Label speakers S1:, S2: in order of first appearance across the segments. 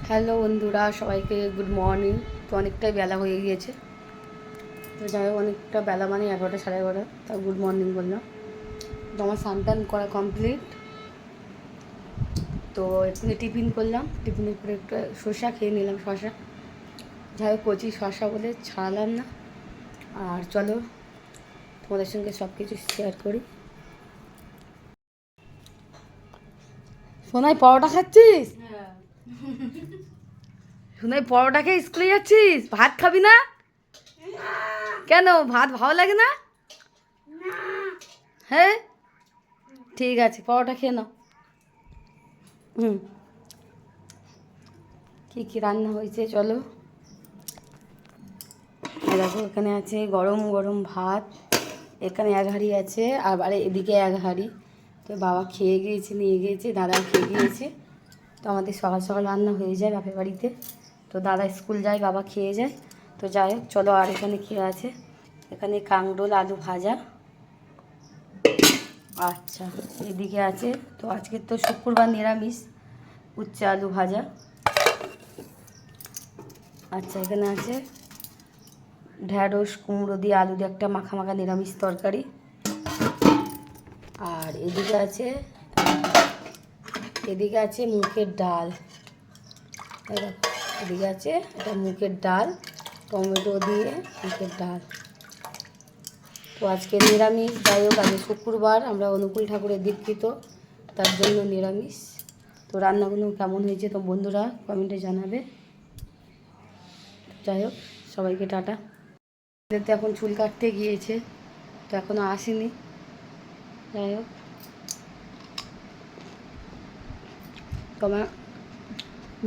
S1: Hello বন্ধুরা, সবাইকে good morning. তো অনেকটাই বেলা হয়ে গিয়েছে, তো যাই হোক অনেকটা বেলা মানে 11টা 11:30, তা গুড মর্নিং বললাম। তো আমার স্নান করা কমপ্লিট। তো এক্ষুনি টিফিন করলাম, টিফিনের পরে একটু শসা খেয়ে নিলাম। শসা যাই হোক কচি শসা বলে ছাড়ালাম না। আর চলো তোমাদের সঙ্গে সব কিছু শেয়ার করি। সোনাই পরোটা খাচ্ছিস? সোনাই পরোটা খেয়ে স্কুলে যাচ্ছিস? ভাত খাবি না কেন? ভাত ভালো লাগে না? হ্যাঁ ঠিক আছে, পরোটা খেয়ে নাও। কী কী রান্না হয়েছে চলো। দেখো এখানে আছে গরম গরম ভাত, এখানে এক হাঁড়ি আছে, আবার এদিকে এক হাঁড়ি। তো বাবা খেয়ে গিয়েছে, নিয়ে গিয়েছে, দাদা খেয়ে গিয়েছে। তো আমাদের সকাল সকাল রান্না হয়ে যায় বাপের বাড়িতে। তো দাদা স্কুল যায়, বাবা খেয়ে যায়। তো যাই হোক চলো। আর এখানে কী আছে, এখানে কাঁকরোল আলু ভাজা। আচ্ছা এদিকে আছে, তো আজকে তো শুক্রবার নিরামিষ, উচ্ছে আলু ভাজা। আচ্ছা এখানে আছে ঢ্যাঁড়স কুমড়ো দিয়ে আলু দিয়ে একটা মাখা মাখা নিরামিষ তরকারি। আর এদিকে আছে মুগের ডাল। এদিকে আছে এটা মুগের ডাল, টমেটো দিয়ে মুগের ডাল। তো আজকে নিরামিষ। যাই হোক আজকে শুক্রবার, আমরা অনুকূল ঠাকুরের দীক্ষিত, তার জন্য নিরামিষ। তো রান্নাগুলো কেমন হয়েছে তো বন্ধুরা কমেন্টে জানাবে। যাই হোক সবাইকে টাটা। তো এখন চুল কাটতে গিয়েছে, তো এখনও আসেনি। যাই হোক তোমার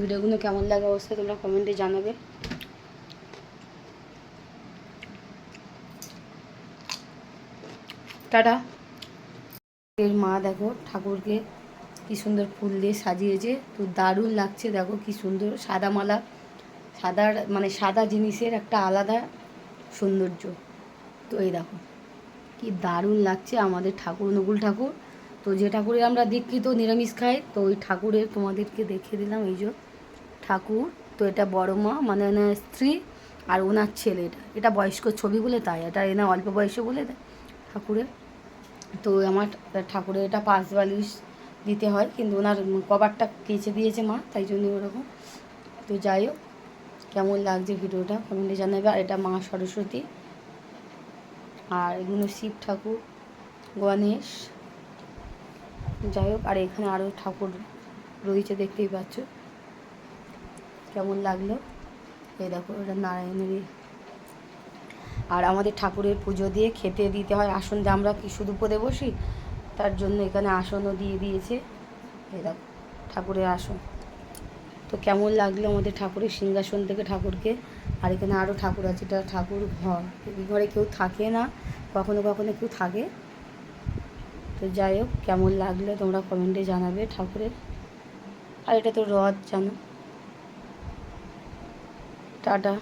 S1: ভিডিওগুলো কেমন লাগে অবশ্যই তোমরা কমেন্টে জানাবে। টাটা। এর মা দেখো ঠাকুরকে কি সুন্দর ফুল দিয়ে সাজিয়েছে, তো দারুণ লাগছে। দেখো কি সুন্দর সাদা মালা, সাদার মানে সাদা জিনিসের একটা আলাদা সৌন্দর্য। তো এই দেখো কি দারুণ লাগছে আমাদের ঠাকুর, অনুকূল ঠাকুর। তো যে ঠাকুরে আমরা দীক্ষিত নিরামিষ খাই, তো ওই ঠাকুরের তোমাদেরকে দেখিয়ে দিলাম। এই যে ঠাকুর, তো এটা বড় মা মানে স্ত্রী, আর ওনার ছেলে। এটা বয়স্ক ছবি বলে তাই, এটা এনা অল্প বয়সে বলে ঠাকুরের। তো আমার ঠাকুরের এটা পাঁচ বালিশ দিতে হয়, কিন্তু ওনার কভারটা কেচে দিয়েছে মা, তাই জন্য ওরকম। তো যাই হোক কেমন লাগছে ভিডিওটা কমেন্টে জানাবে। আর এটা মা সরস্বতী, আর এগুলো শিব ঠাকুর, গণেশ। যাই হোক আর এখানে আরও ঠাকুর রয়েছে, দেখতেই পাচ্ছ কেমন লাগলো। এই দেখো এটা নারায়ণেরই। আর আমাদের ঠাকুরের পুজো দিয়ে খেতে দিতে হয় আসন দিয়ে, আমরা কি শুধু পদে বসি, তার জন্য এখানে আসনও দিয়ে দিয়েছে। এই দেখো ঠাকুরের আসন। তো কেমন লাগলো আমাদের ঠাকুরের সিংহাসন থেকে ঠাকুরকে। আর এখানে আরও ঠাকুর আছে, এটা ঠাকুর ঘর। এই ঘরে কেউ থাকে না, কখনো কখনো কেউ থাকে। তো যাই হোক কেমন লাগলো তোমরা কমেন্টে জানাবে ঠাকুরের। আর এটা তো রথ জানো। টাটা।